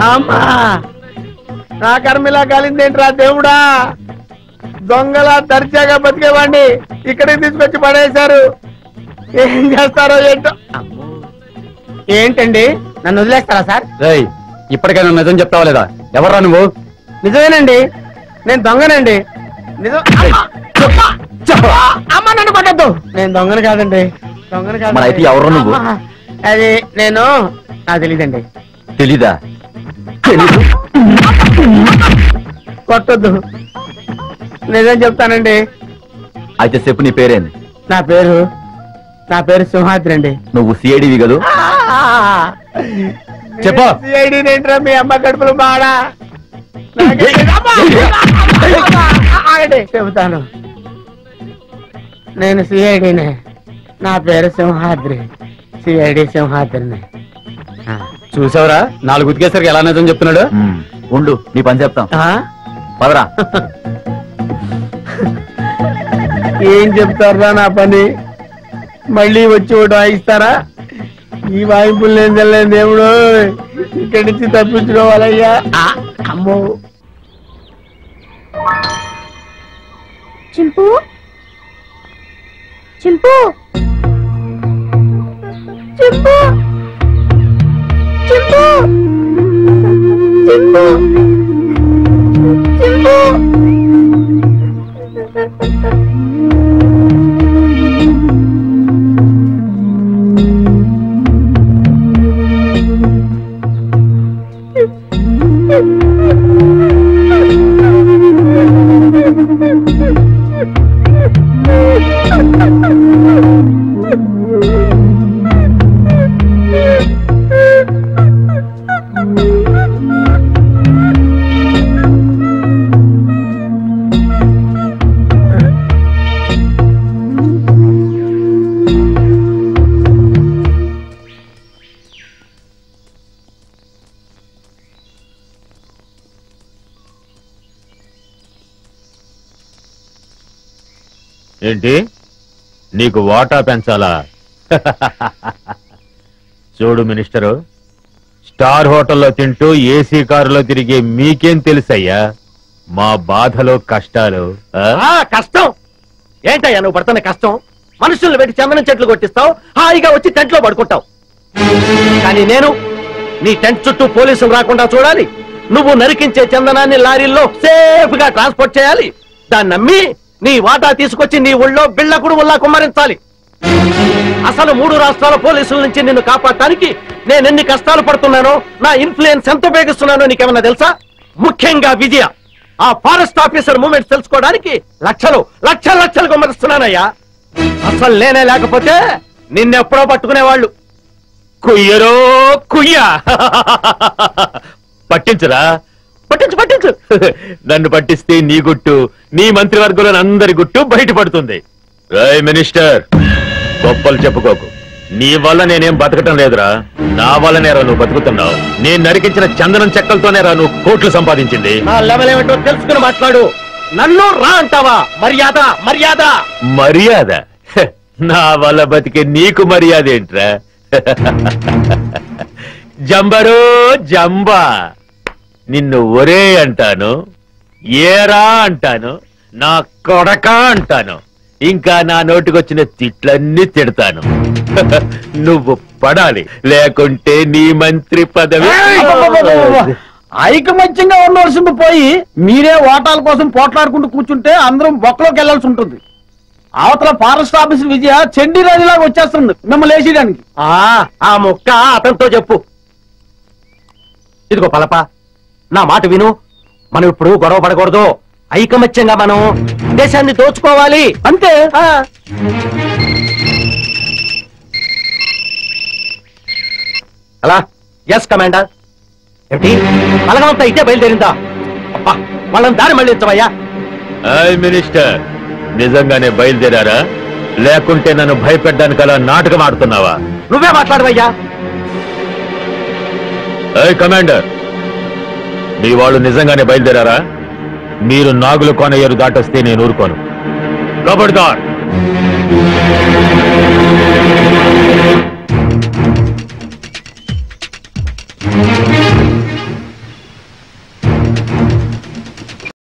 అమ్మా నా కర్మిలా కాలిందేంట్రా దేవుడా, దొంగలా దర్జాగా బతికేవాడిని ఇక్కడికి తీసుకొచ్చి పడేశారు. ఏం చేస్తారో ఏంటో. ఏంటండి నన్ను వదిలేస్తారా సార్? ఇప్పటికైనా నిజం చెప్తావా లేదా? ఎవర్రా నువ్వు? నిజమేనండి, నేను దొంగనండి. నిజం. అమ్మ నన్ను కొట్టద్దు, నేను దొంగను కాదండి. దొంగను కాదు. అయితే ఎవరు నువ్వు? అది నేను, నాకు తెలీదండి. తెలీదా? కొట్టద్దు, నిజం చెప్తానండి. అయితే చెప్పు, నీ పేరేంది? నా పేరు సింహాద్రి అండి. నువ్వు సిఐడివి కదూ? చెప్పు. సిఐడి ఏంట్రా మీ అమ్మ కడుపులు బాడా? చెబుతాను, నేను సిఐడినే. నా పేరు సింహాద్రి, సిఐడి సింహాద్రిని. చూసావరా 4 ఉతికేసరికి ఎలా నిజం చెప్తున్నాడు? ఉండు, నీ పని చెప్తాం. పదరా. ఏం చెప్తారా నా పని? మళ్ళీ వచ్చి ఒకటి వాయిస్తారా? ఈ వాయింపులు నేను తెలియదు దేవుడు, ఇక్కడి నుంచి తప్పించుకోవాలయ్యా. అమ్మో. చింపు చింపు చింపు చింపు చింపు చింపు. ఏంటి, నీకు వాటా పెంచాలా? చూడు మినిస్టరు, స్టార్ హోటల్లో తింటూ ఏసీ కారులో తిరిగే మీకేం తెలుసయ్యా మా బాధలో కష్టాలు? కష్టం ఏంటయ్యా నువ్వు పడుతున్న కష్టం? మనుషులను పెట్టి చందనం చెట్లు కొట్టిస్తావు, హాయిగా వచ్చి టెంట్ లో పడుకుంటావు. కానీ నేను నీ టెంట్ చుట్టూ పోలీసులు రాకుండా చూడాలి, నువ్వు నరికించే చందనాన్ని లారీల్లో సేఫ్ గా ట్రాన్స్పోర్ట్ చేయాలి, దాన్ని నమ్మి నీ వాటా తీసుకొచ్చి నీ ఊళ్ళో బిళ్ళకుడు ఉల్లా కుమ్మరించాలి. అసలు 3 రాష్ట్రాల పోలీసుల నుంచి నిన్ను కాపాడటానికి నేను ఎన్ని కష్టాలు పడుతున్నానో, నా ఇన్ఫ్లుయెన్స్ ఎంత ఉపయోగిస్తున్నానో నీకేమన్నా తెలుసా? ముఖ్యంగా విజయ, ఆ ఫారెస్ట్ ఆఫీసర్ మూమెంట్స్ తెలుసుకోవడానికి లక్షలు కుమ్మరిస్తున్నానయ్యా. అసలు నేనే లేకపోతే నిన్నెప్పుడో పట్టుకునేవాళ్ళు. కుయ్యరో కుయ్యా. పట్టించురా, పట్టించు. నన్ను పట్టిస్తే నీ గుట్టు, నీ మంత్రివర్గంలో అందరి గుట్టు బయటపడుతుంది. రాయ్ మినిస్టర్, గొప్పలు చెప్పుకోకు. నీ వల్ల నేనేం బతకటం లేదురా, నా వల్లనేరా నువ్వు బతుకుతున్నావు. నేను నరికించిన చందనం చెక్కలతోనేరా నువ్వు కోట్లు సంపాదించింది. నా లెవెల్ ఏమిటో తెలుసుకుని మాట్లాడు. నన్ను రా అంటావా? మర్యాద? నా వల్ల బతికే నీకు మర్యాద ఏంట్రా? జంబరో జంబా, నిన్ను ఒరే అంటాను, ఏరా అంటాను, నా కొడక అంటాను, ఇంకా నా నోటికొచ్చిన తిట్లన్నీ తిడతాను. నువ్వు పడాలి, లేకుంటే నీ మంత్రి పదవి. ఐకమత్యంగా ఉండవలసింది పోయి మీరే ఓటాల కోసం పోట్లాడుకుంటూ కూర్చుంటే అందరం బొక్కలోకి వెళ్లాల్సి ఉంటుంది. అవతల ఫారెస్ట్ ఆఫీసర్ విజయ చెండి రాజులాగా వచ్చేస్తుంది మిమ్మల్ని వేసేయడానికి. ఆ ముక్క అతనితో చెప్పు. ఇదిగో పలప, నా మాట విను. మనం ఇప్పుడు గొడవ పడకూడదు, ఐకమత్యంగా మనం దేశాన్ని దోచుకోవాలి అంతే. అలా ఎస్ కమాండర్. ఏమిటి బలగమంతా ఇట్టే బయలుదేరిందా? అబ్బా, వాళ్ళని దారి మళ్ళించవయ్యా. మినిస్టర్, నిజంగానే బయలుదేరారా, లేకుంటే నన్ను భయపెట్టడానికి అలా నాటకం ఆడుతున్నావా? నువ్వే మాట్లాడవయ్యా. కమాండర్, మీ వాళ్ళు నిజంగానే బయలుదేరారా? మీరు నాగుల కోనయ్యరు దాటొస్తే నేను ఊరుకోను. కబడ్దార్.